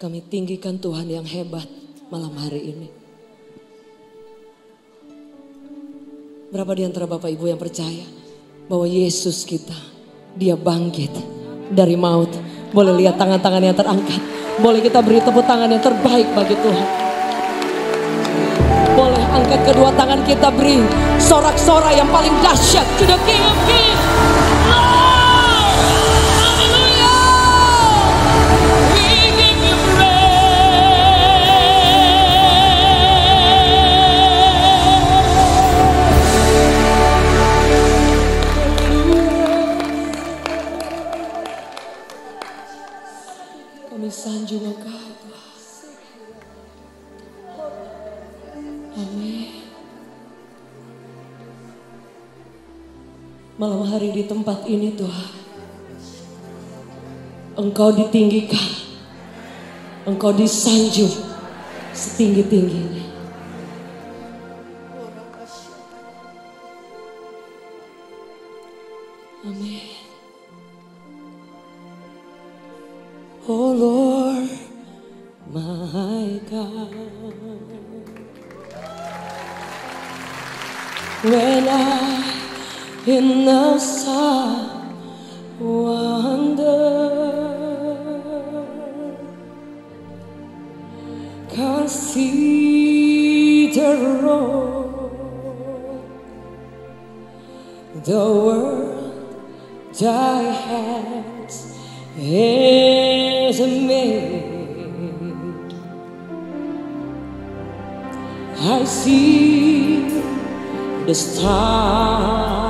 Kami tinggikan Tuhan yang hebat malam hari ini. Berapa di antara Bapak Ibu yang percaya bahwa Yesus kita, dia bangkit dari maut. Boleh lihat tangan-tangan yang terangkat. Boleh kita beri tepuk tangan yang terbaik bagi Tuhan. Boleh angkat kedua tangan kita, beri sorak-sorai yang paling dahsyat to the King of Kings. Kami sanjung Engkau Tuhan. Amin. Malam hari di tempat ini Tuhan, Engkau ditinggikan, Engkau disanjung setinggi-tingginya. Amin. Oh Lord, my God, when I in the sun wonder, consider all the world thy hands has made. I see the stars,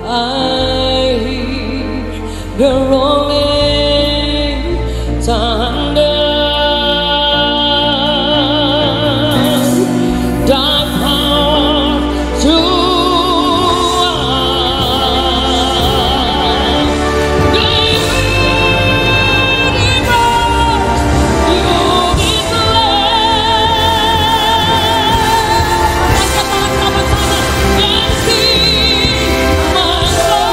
I hear the rolling thunder. My soul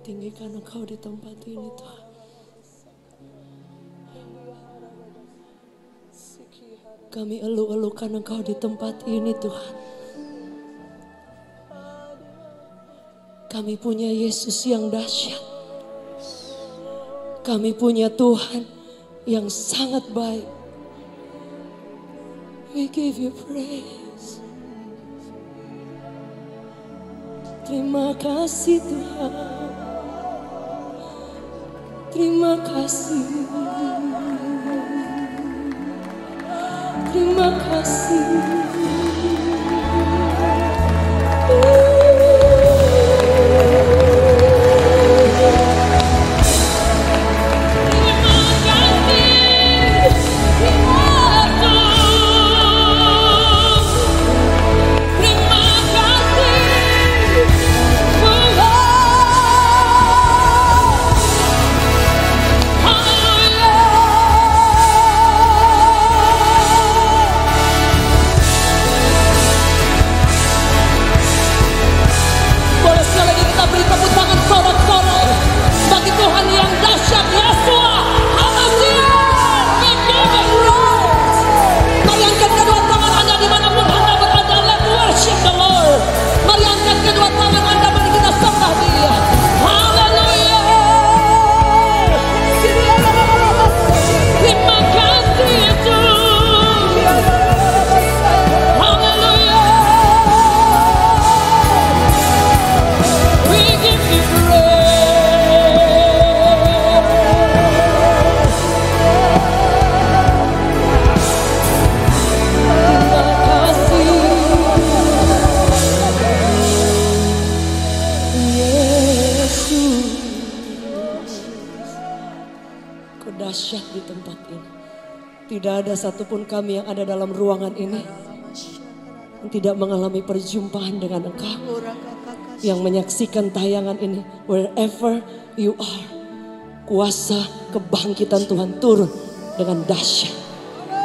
tinggikan Engkau di tempat ini Tuhan. Kami elu-elukan Engkau di tempat ini Tuhan. Kami punya Yesus yang dahsyat. Kami punya Tuhan yang sangat baik. We give you praise. Terima kasih Tuhan. Terima kasih. Terima kasih. Dahsyat di tempat ini. Tidak ada satupun kami yang ada dalam ruangan ini yang tidak mengalami perjumpaan dengan Engkau. Yang menyaksikan tayangan ini, wherever you are, kuasa kebangkitan Tuhan turun dengan dahsyat.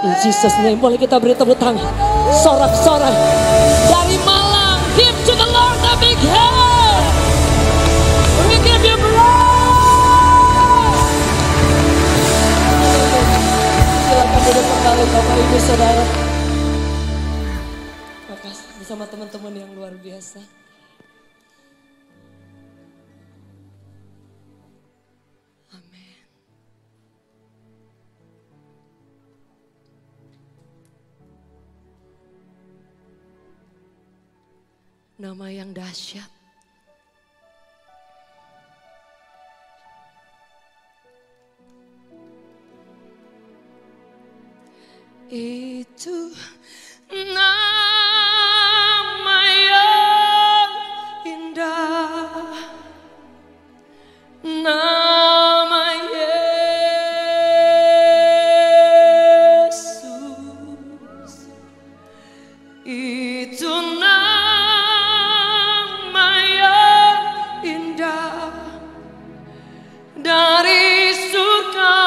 In Jesus name, boleh kita beri tepuk tangan. Sorak-sorai dari Malang. Give to the Lord a big hand. We give you praise. Silakan duduk kembali Bapak Ibu Saudara. Terima kasih bersama teman-teman yang luar biasa. Amin. Nama yang dahsyat. Itu nama yang indah, nama Yesus. Itu nama yang indah dari surga.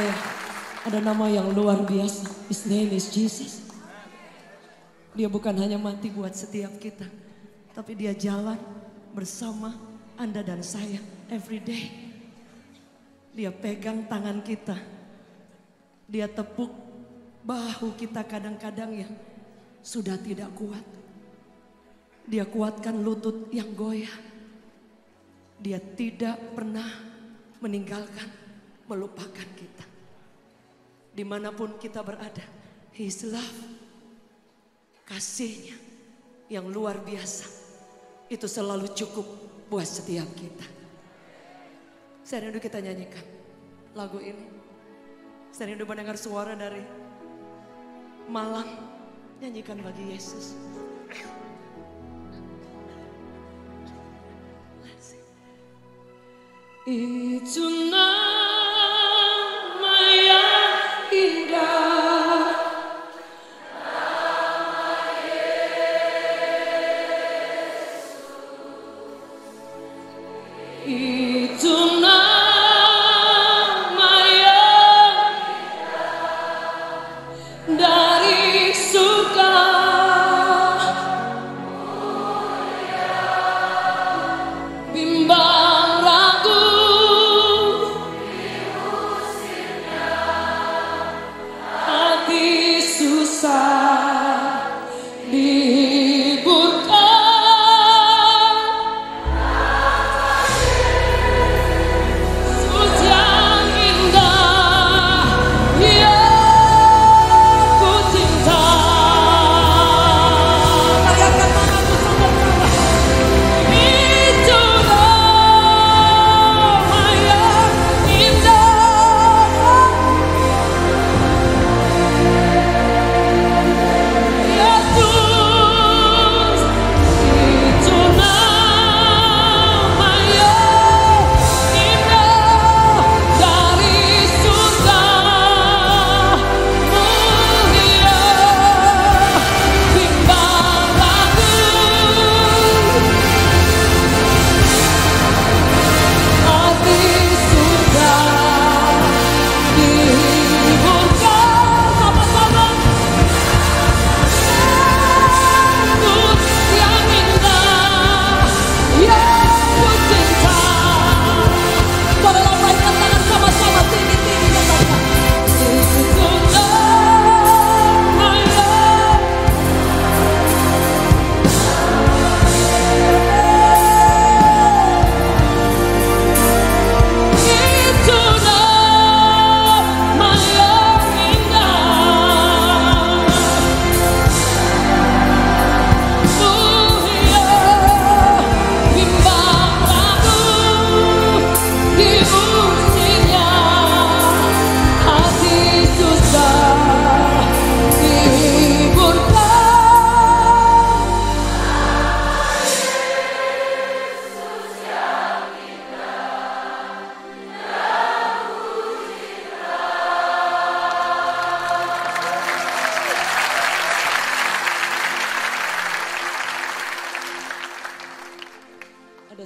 saya ada nama yang luar biasa. His name is Jesus. Dia bukan hanya mati buat setiap kita, tapi dia jalan bersama Anda dan saya every day. Dia pegang tangan kita. Dia tepuk bahu kita kadang-kadang yang sudah tidak kuat. Dia kuatkan lutut yang goyah. Dia tidak pernah meninggalkan, melupakan kita. Dimanapun kita berada, His love, kasihnya yang luar biasa, itu selalu cukup buat setiap kita. Saya rindu kita nyanyikan lagu ini. Saya rindu mendengar suara dari Malang. Nyanyikan bagi Yesus. Itu nama yang indah, nama Yesus. Itu nama yang indah, dari suka mulia, bimbang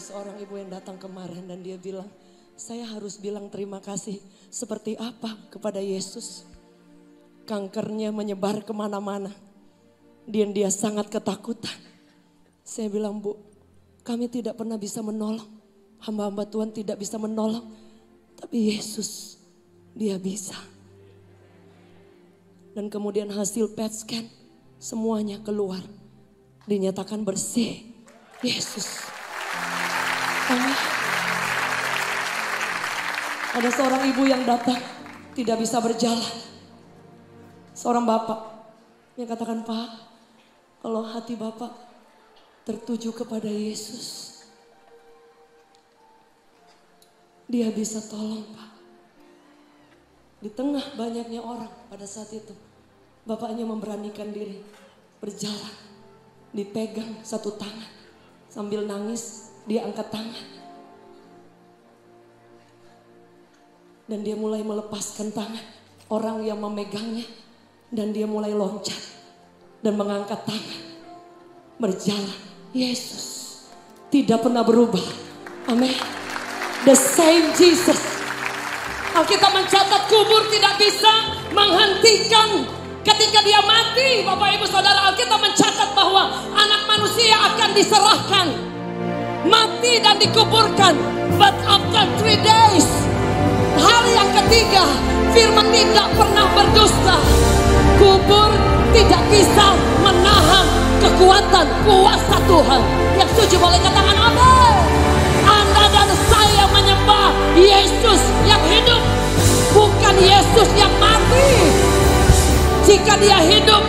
seorang ibu yang datang kemarin dan dia bilang, saya harus bilang terima kasih seperti apa kepada Yesus. Kankernya menyebar kemana-mana dan dia sangat ketakutan. Saya bilang, Bu, kami tidak pernah bisa menolong. Hamba-hamba Tuhan tidak bisa menolong. Tapi Yesus, dia bisa. Dan kemudian hasil PET scan semuanya keluar. Dinyatakan bersih. Yesus. Amin. Ada seorang ibu yang datang tidak bisa berjalan. Seorang bapak yang katakan, Pak, kalau hati bapak tertuju kepada Yesus, dia bisa tolong, Pak. Di tengah banyaknya orang pada saat itu, bapaknya memberanikan diri berjalan, dipegang satu tangan, sambil nangis dia angkat tangan. Dan dia mulai melepaskan tangan orang yang memegangnya. Dan dia mulai loncat dan mengangkat tangan, berjalan. Yesus tidak pernah berubah. Amin. The same Jesus. Alkitab mencatat kubur tidak bisa menghentikan ketika dia mati. Bapak Ibu Saudara, Alkitab mencatat bahwa anak manusia akan diserahkan, mati dan dikuburkan. But after 3 days, hari yang ketiga, firman tidak pernah berdusta. Kubur tidak bisa menahan kekuatan kuasa Tuhan. Yang setuju boleh katakan amin. Anda dan saya menyembah Yesus yang hidup, bukan Yesus yang mati. Jika dia hidup,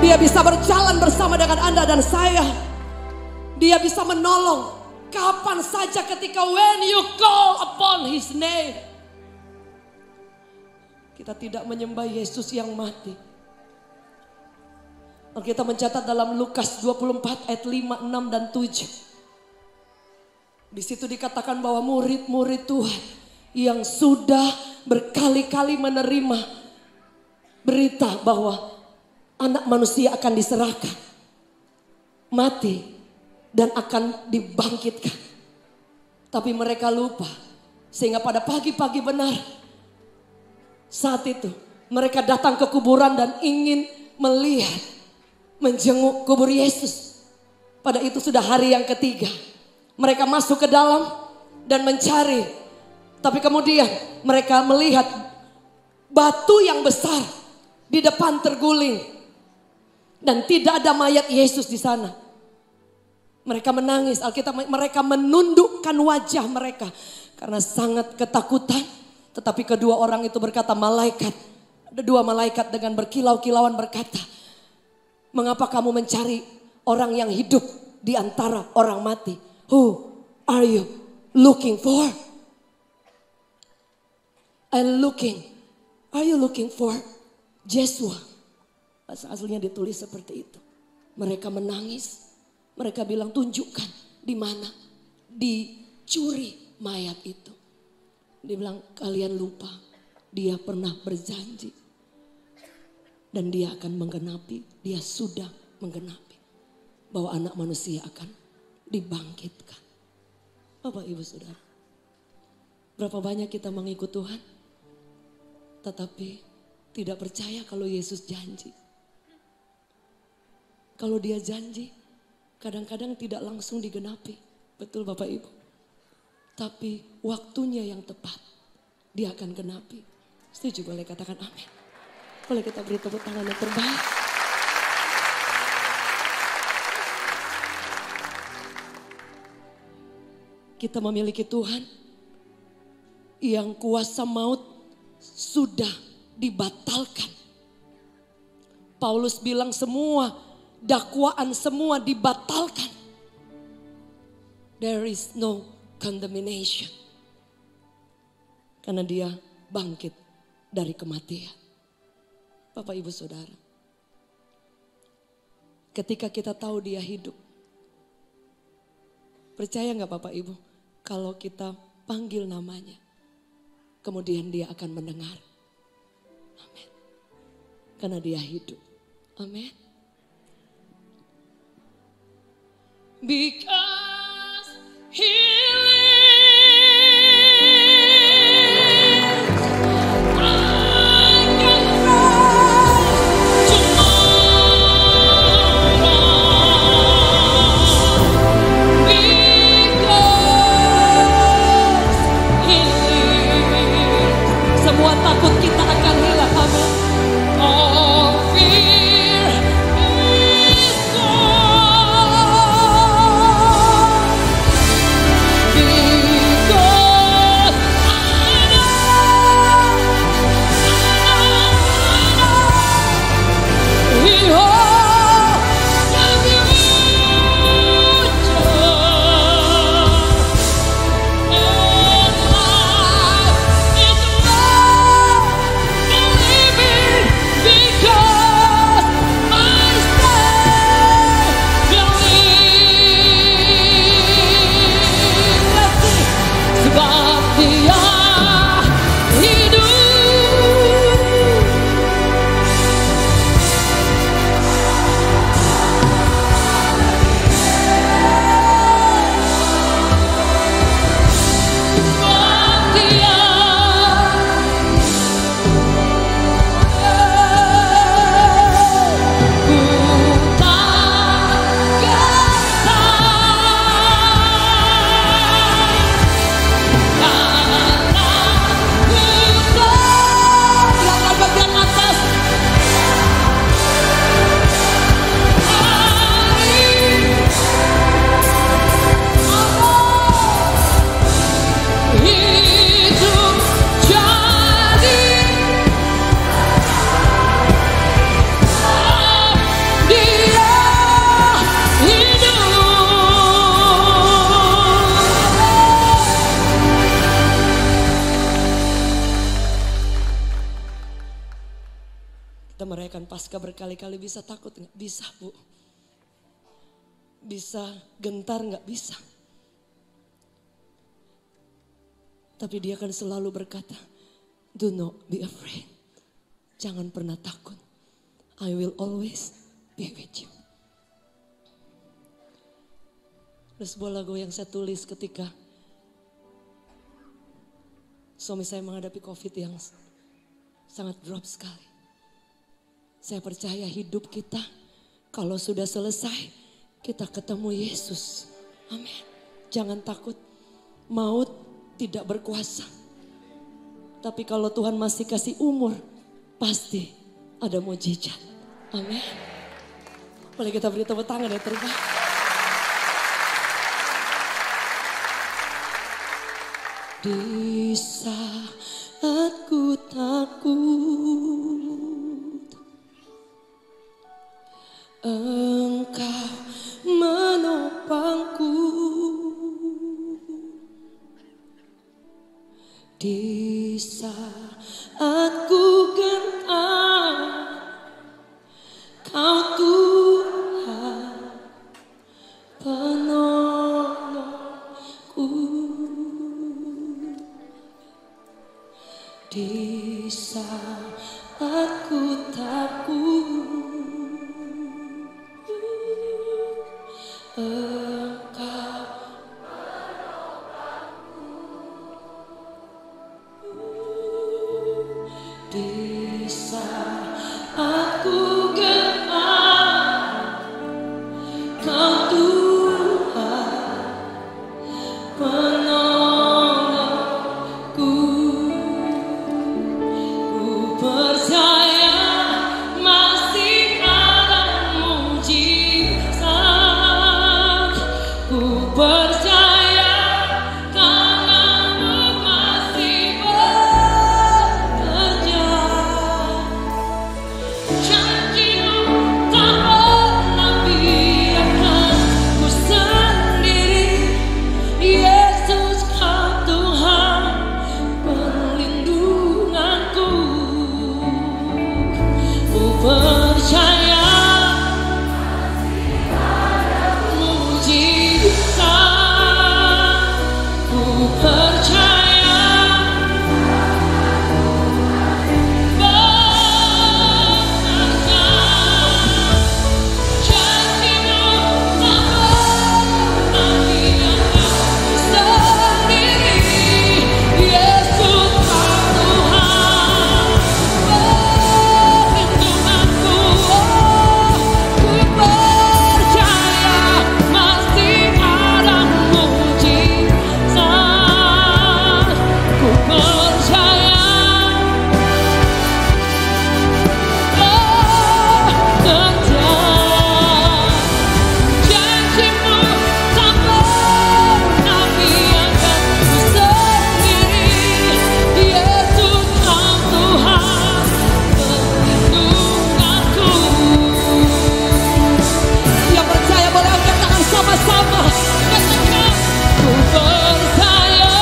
dia bisa berjalan bersama dengan Anda dan saya. Dia bisa menolong kapan saja ketika when you call upon his name. Kita tidak menyembah Yesus yang mati. Kita mencatat dalam Lukas 24 ayat 5, 6 dan 7. Di situ dikatakan bahwa murid-murid Tuhan yang sudah berkali-kali menerima berita bahwa anak manusia akan diserahkan, mati dan akan dibangkitkan. Tapi mereka lupa, sehingga pada pagi-pagi benar saat itu mereka datang ke kuburan dan ingin melihat, menjenguk kubur Yesus. Pada itu sudah hari yang ketiga. Mereka masuk ke dalam dan mencari. Tapi kemudian mereka melihat batu yang besar di depan terguling. Dan tidak ada mayat Yesus di sana. Mereka menangis. Alkitab mereka menundukkan wajah mereka karena sangat ketakutan. Tetapi kedua orang itu berkata, malaikat. Ada 2 malaikat dengan berkilau-kilauan berkata, mengapa kamu mencari orang yang hidup di antara orang mati? Who are you looking for? Are you looking for Joshua? Bahasa aslinya ditulis seperti itu. Mereka menangis. Mereka bilang, tunjukkan di mana dicuri mayat itu. Dia bilang, kalian lupa, dia pernah berjanji. Dan dia akan menggenapi, dia sudah menggenapi. Bahwa anak manusia akan dibangkitkan. Bapak Ibu Saudara, berapa banyak kita mengikut Tuhan, tetapi tidak percaya kalau Yesus janji. Kalau dia janji, kadang-kadang tidak langsung digenapi. Betul Bapak Ibu. Tapi waktunya yang tepat, dia akan genapi. Setuju boleh katakan amin. Boleh kita beri tepuk tangan yang terbaik. Kita memiliki Tuhan yang kuasa maut sudah dibatalkan. Paulus bilang semua dakwaan semua dibatalkan. There is no condemnation. Karena dia bangkit dari kematian. Bapak Ibu Saudara, ketika kita tahu dia hidup, percaya gak Bapak Ibu, kalau kita panggil namanya, kemudian dia akan mendengar. Amin. Karena dia hidup. Amin. Because he takut kita akan hilang. Amin. All fear is gone. Because I Kita merayakan Paskah berkali-kali, bisa takut nggak? Bisa, Bu. Bisa gentar nggak? Bisa. Tapi dia akan selalu berkata, do not be afraid. Jangan pernah takut. I will always be with you. Ada sebuah lagu yang saya tulis ketika suami saya menghadapi COVID yang sangat drop sekali. Saya percaya hidup kita kalau sudah selesai, kita ketemu Yesus. Amin. Jangan takut. Maut tidak berkuasa. Tapi kalau Tuhan masih kasih umur, pasti ada mujizat. Amin. Boleh kita beri tepuk tangan yang terbaik. Di saat ku takut, Engkau menopangku. Di saat ku gentar, Kau Tuhan penolongku. Di saat ku takut, Engkau menopangku. Di saat ku gentar, Kau Tuhan penolongku. Ku percaya masih ada mujizat. Ku percaya tanganmu masih bekerja. Janjimu tak pernah biarkan ku sendiri. Yesus Kau Tuhan perlindunganku. Ku percaya mujizat. Ku percaya bekerja. Janjimu tak pernah biarkan ku sendiri. Yesus Kau Tuhan perlindunganku. Ku percaya masih ada mujizat. Ku percaya bekerja. Janjimu tak pernah biarkan ku sendiri. Yesus Kau Tuhan perlindunganku. Yang percaya boleh angkat tangan sama-sama. Katakan, ku percaya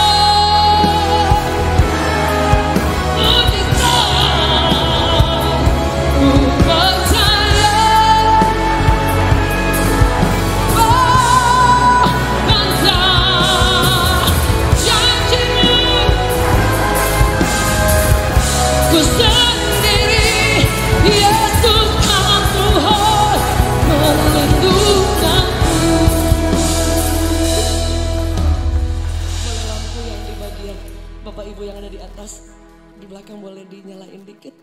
mujizat. Ku percaya bekerja. Janjimu ku sendiri. Yesus Kau Tuhan perlindunganku. Boleh lampu yang di bagian Bapak Ibu yang ada di atas, di belakang boleh dinyalain dikit.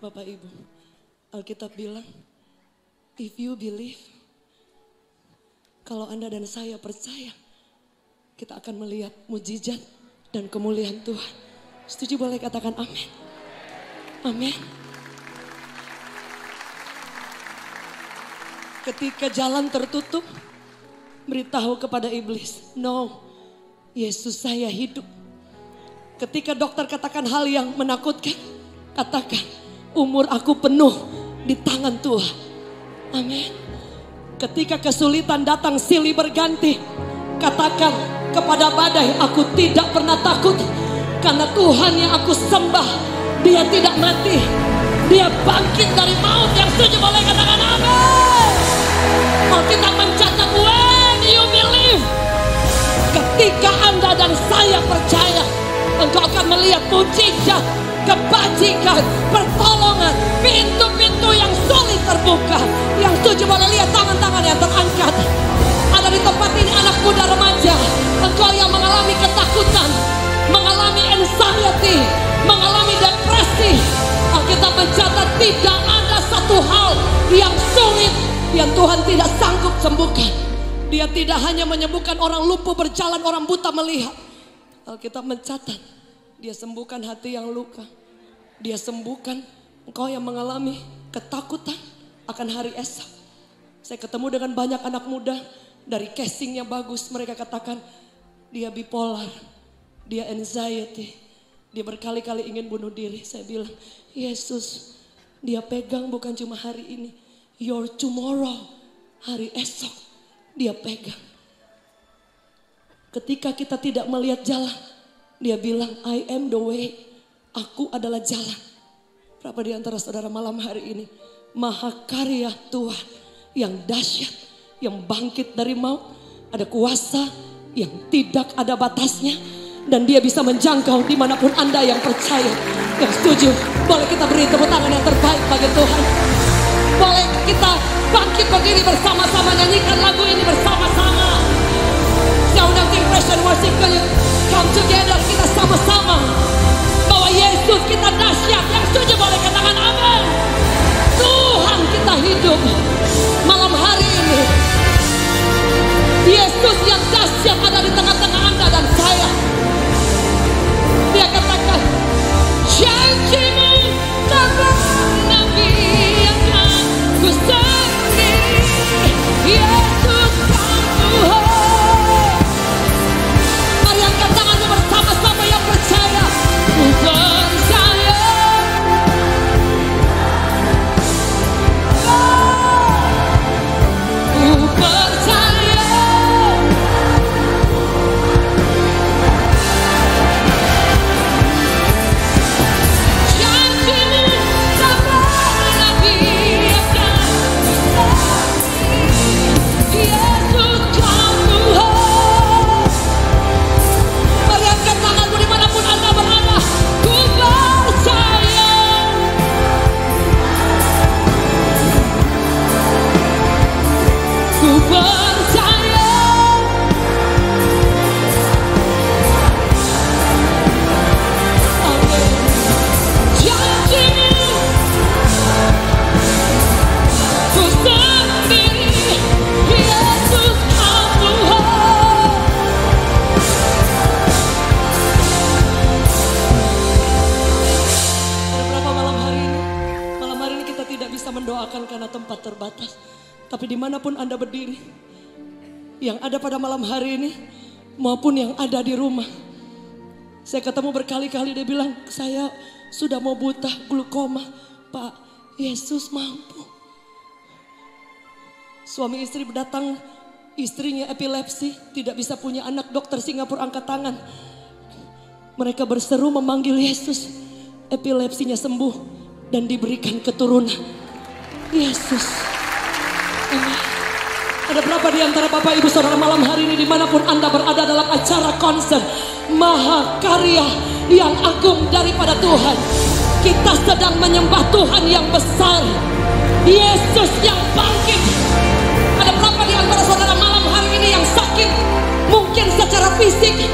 Bapak Ibu, Alkitab bilang, if you believe, kalau Anda dan saya percaya, kita akan melihat mujizat dan kemuliaan Tuhan. Setuju boleh katakan amin. Amin. Ketika jalan tertutup, beritahu kepada iblis, no, Yesus saya hidup. Ketika dokter katakan hal yang menakutkan, katakan, umur aku penuh di tangan Tuhan. Amin. Ketika kesulitan datang silih berganti, katakan kepada badai, aku tidak pernah takut. Karena Tuhan yang aku sembah, Dia tidak mati. Dia bangkit dari maut. Yang setuju boleh katakan amin. Alkitab mencatat, when you believe, ketika Anda dan saya percaya, engkau akan melihat mujizat, kebajikan, pertolongan, pintu-pintu yang sulit terbuka. Yang setuju boleh lihat tangan-tangan yang terangkat. Ada di tempat ini anak muda remaja, engkau yang mengalami ketakutan, mengalami anxiety, mengalami depresi. Alkitab mencatat tidak ada satu hal yang sulit yang Tuhan tidak sanggup sembuhkan. Dia tidak hanya menyembuhkan orang lumpuh berjalan, orang buta melihat. Alkitab mencatat, dia sembuhkan hati yang luka. Dia sembuhkan engkau yang mengalami ketakutan akan hari esok. Saya ketemu dengan banyak anak muda, dari casingnya bagus, mereka katakan dia bipolar, dia anxiety, dia berkali-kali ingin bunuh diri. Saya bilang, Yesus, dia pegang bukan cuma hari ini, your tomorrow, hari esok dia pegang. Ketika kita tidak melihat jalan, dia bilang, I am the way, aku adalah jalan. Berapa di antara saudara malam hari ini, mahakarya Tuhan yang dahsyat, yang bangkit dari maut, ada kuasa yang tidak ada batasnya, dan dia bisa menjangkau dimanapun Anda yang percaya, yang setuju. Boleh kita beri tepuk tangan yang terbaik bagi Tuhan. Boleh kita bangkit berdiri bersama-sama, nyanyikan lagu ini bersama-sama. Saya undang tim Praise and Worship, come together, kita sama-sama bahwa Yesus kita dahsyat. Yang setuju boleh katakan amin. Tuhan kita hidup malam hari ini. Yesus yang dahsyat ada di tengah-tengah Anda dan saya. Dia katakan, janjimu tak pernah biarkan ku sendiri. Yesus kau Tuhan. Mari angkat tanganmu bersama-sama yang percaya. Ku percaya. Ku percaya. Mendoakan karena tempat terbatas. Tapi dimanapun Anda berdiri, yang ada pada malam hari ini maupun yang ada di rumah, saya ketemu berkali-kali dia bilang, saya sudah mau buta, glukoma, Pak, Yesus mampu. Suami istri datang, istrinya epilepsi, tidak bisa punya anak, dokter Singapura angkat tangan. Mereka berseru memanggil Yesus, epilepsinya sembuh dan diberikan keturunan. Yesus. Amin. Ada berapa di antara Bapak Ibu Saudara malam hari ini dimanapun Anda berada dalam acara konser mahakarya yang agung daripada Tuhan. Kita sedang menyembah Tuhan yang besar, Yesus yang bangkit. Ada berapa di antara saudara malam hari ini yang sakit, mungkin secara fisik,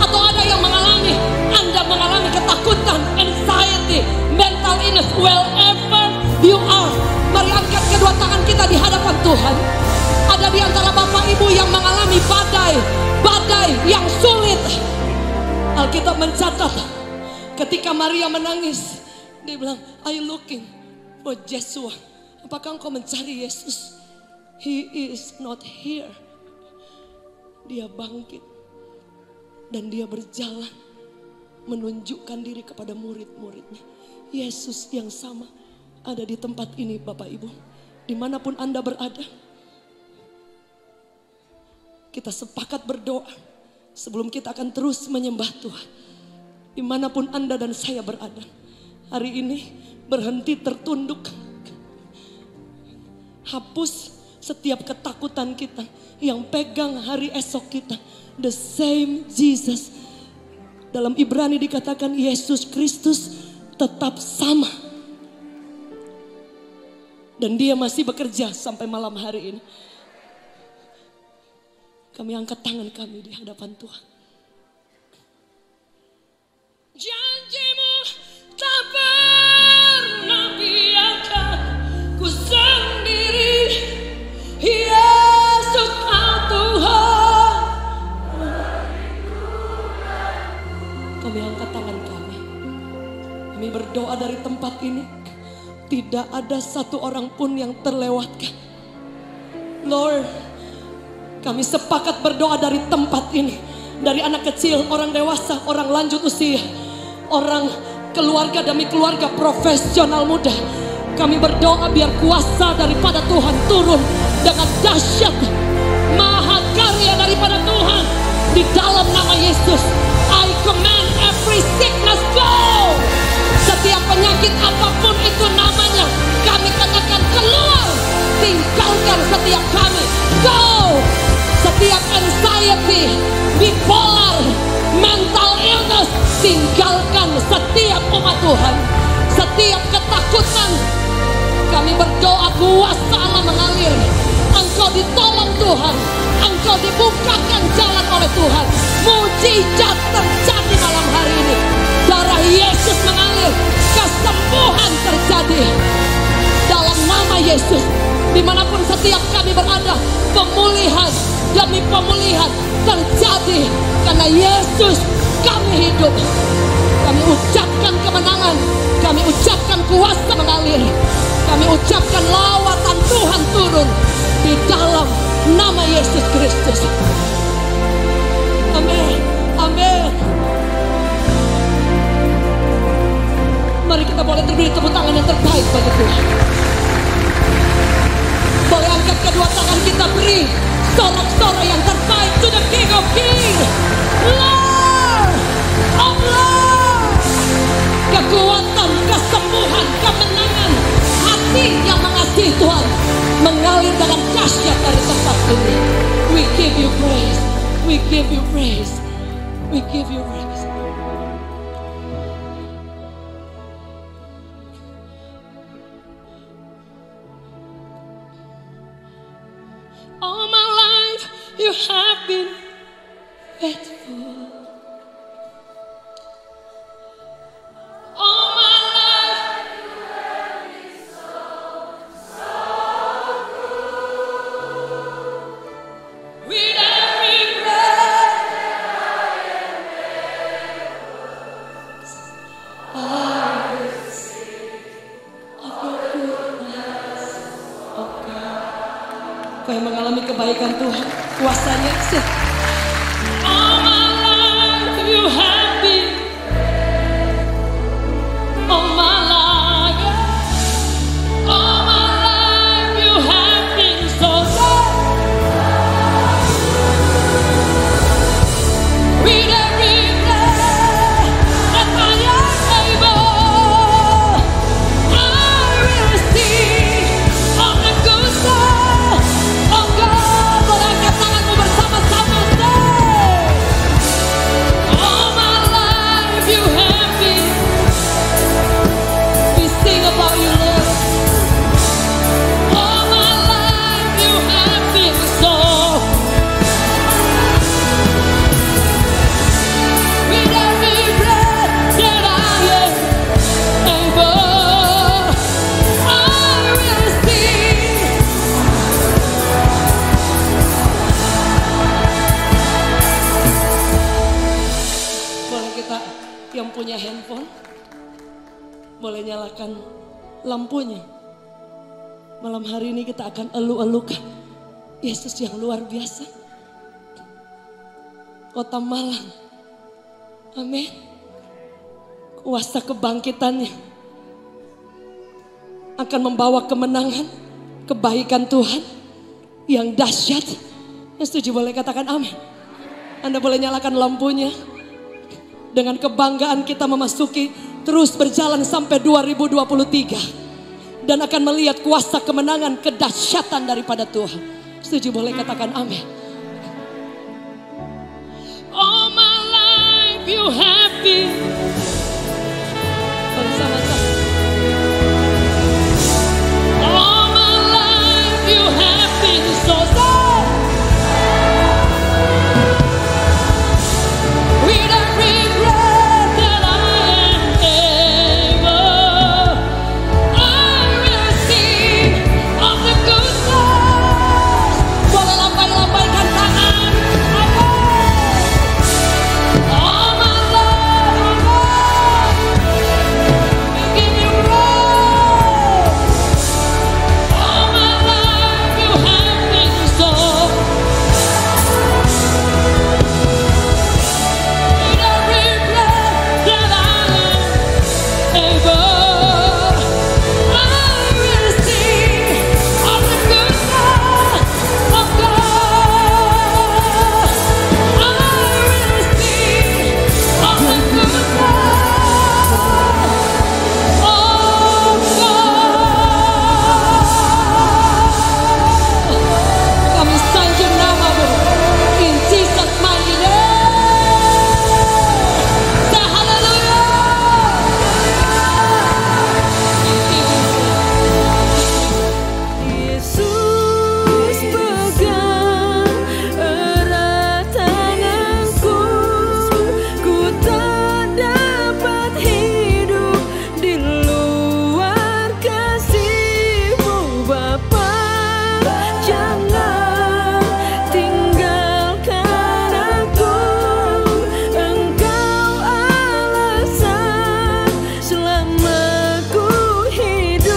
atau ada yang mengalami, Anda mengalami ketakutan, anxiety, mental illness, wherever you are. Mari angkat kedua tangan kita di hadapan Tuhan. Ada di antara Bapak Ibu yang mengalami badai yang sulit. Alkitab mencatat ketika Maria menangis, dia bilang, are you looking for Yeshua? Apakah engkau mencari Yesus? He is not here. Dia bangkit dan dia berjalan menunjukkan diri kepada murid-muridnya. Yesus yang sama ada di tempat ini Bapak Ibu. Dimanapun Anda berada, kita sepakat berdoa sebelum kita akan terus menyembah Tuhan. Dimanapun Anda dan saya berada, hari ini berhenti tertunduk. Hapus setiap ketakutan kita yang pegang hari esok kita. The same Jesus. Dalam Ibrani dikatakan Yesus Kristus tetap sama. Dan dia masih bekerja sampai malam hari ini. Kami angkat tangan kami di hadapan Tuhan. Janjimu tak pernah biarkan ku sendiri. Yesus Tuhan. Kami angkat tangan kami. Kami berdoa dari tempat ini. Tidak ada satu orang pun yang terlewatkan. Lord, kami sepakat berdoa dari tempat ini. Dari anak kecil, orang dewasa, orang lanjut usia. Orang keluarga demi keluarga, profesional muda. Kami berdoa biar kuasa daripada Tuhan turun dengan dahsyat. Mahakarya daripada Tuhan. Di dalam nama Yesus, I command every sickness go. Setiap penyakit apapun itu namanya, kami katakan keluar. Tinggalkan setiap kami. Go. Setiap anxiety, bipolar, mental illness, tinggalkan setiap umat Tuhan. Setiap ketakutan, kami berdoa kuasa Allah mengalir. Engkau ditolong Tuhan, engkau dibukakan jalan oleh Tuhan. Mujizat terjadi malam hari ini. Darah Yesus mengalir, kesembuhan terjadi. Dalam nama Yesus, dimanapun setiap kami berada, pemulihan demi pemulihan terjadi. Karena Yesus kami hidup. Kami ucapkan kemenangan, kami ucapkan kuasa mengalir. Kami ucapkan lawatan Tuhan turun di dalam nama Yesus Kristus. Amin, amin. Mari kita boleh beri tepuk tangan yang terbaik bagi Tuhan. Boleh angkat kedua tangan kita, beri sorak-sorai yang terbaik to the King of Kings, Lord of Lords. Kekuatan, kesembuhan, kemenangan, hati yang mengasihi Tuhan mengalir dengan dahsyat dari tempat ini. We give you praise, we give you praise, we give you praise. All my life you have been faithful. All my life you have been so good. With every breath that I am able, I will sing of your goodness, oh God. Kau yang mengalami kebaikan Tuhan, kuasanya sih. All my life you have been, all my life, all my life you have been so good. With every breath that I am able, I will sing of the goodness of God. Boleh angkat tanganmu bersama-sama, say, all my life you have been. We sing about you, Lord. All my life you have been so. With every breath that I am able, I will sing. Boleh kita yang punya handphone, boleh nyalakan lampunya. Malam hari ini kita akan elu-elukan Yesus yang luar biasa. Kota Malang, amin. Kuasa kebangkitannya akan membawa kemenangan, kebaikan Tuhan yang dahsyat. Yang setuju boleh katakan amin. Anda boleh nyalakan lampunya. Dengan kebanggaan kita memasuki terus berjalan sampai 2023 dan akan melihat kuasa kemenangan kedahsyatan daripada Tuhan. Setuju boleh katakan amin. All my life you have been. Bersama-sama. All my life you have been so good. With every breath that I am able, I will sing of the goodness. Boleh lambai-lambaikan tangan. All my life, we give you praise. All my life you have been so. With every breath that I am able, I will sing of the goodness of God. I will sing of the goodness of God. Kami sanjung nama-Mu in Jesus mighty name. Say hallelujah. Yesus pegang erat tanganku, ku tak dapat hidup di luar kasih-Mu Bapa. Jangan tinggalkan aku, Engkau alasan selama ku hidup.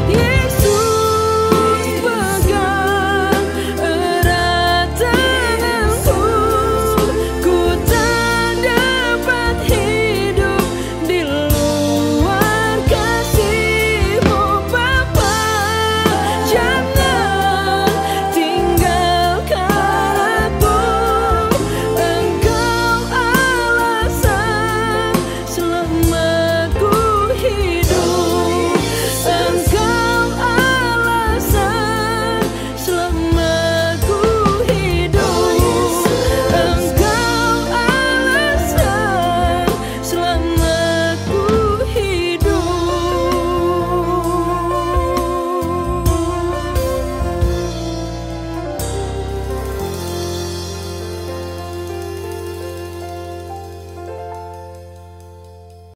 Yesus pegang erat tanganku, ku tak dapat hidup di luar kasih-Mu Bapa. Jangan tinggalkan aku, Engkau alasan selama ku hidup.